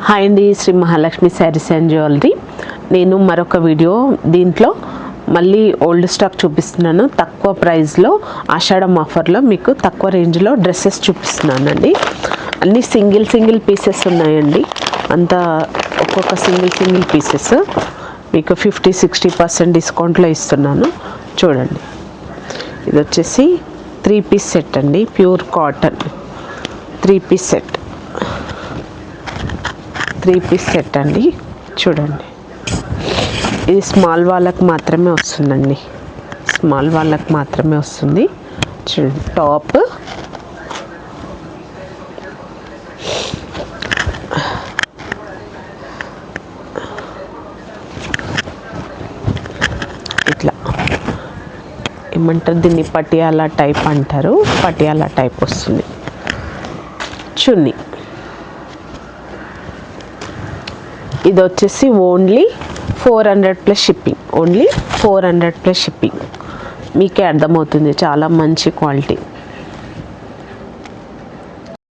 Hi అండి, Shri Mahalakshmi saris and jewellery. నేను మరొక వీడియో దీంట్లో మళ్ళీ ఓల్డ్ స్టాక్ చూపిస్తున్నాను. తక్కువ ప్రైస్లో ఆషాఢం ఆఫర్లో మీకు తక్కువ రేంజ్లో డ్రెస్సెస్ చూపిస్తున్నానండి. అన్నీ సింగిల్ పీసెస్ ఉన్నాయండి. అంతా ఒక్కొక్క సింగిల్ పీసెస్ మీకు 50-60% డిస్కౌంట్లో ఇస్తున్నాను. చూడండి, ఇది వచ్చేసి 3 పీస్ సెట్ అండి. Pure cotton 3 piece set. 3 piece set అండి. చూడండి, ఇది స్మాల్ వాళ్ళకి మాత్రమే వస్తుందండి. స్మాల్ వాళ్ళకి మాత్రమే వస్తుంది. చూడండి, టాప్ ఇట్లా ఏమంటారు, దీన్ని పటియాలా టైప్ అంటారు. పటియాలా టైప్ వస్తుంది. చున్నీ ఇది వచ్చేసి ఓన్లీ 400+ షిప్పింగ్. Only 400+ shipping. మీకే అర్థమవుతుంది, చాలా మంచి క్వాలిటీ.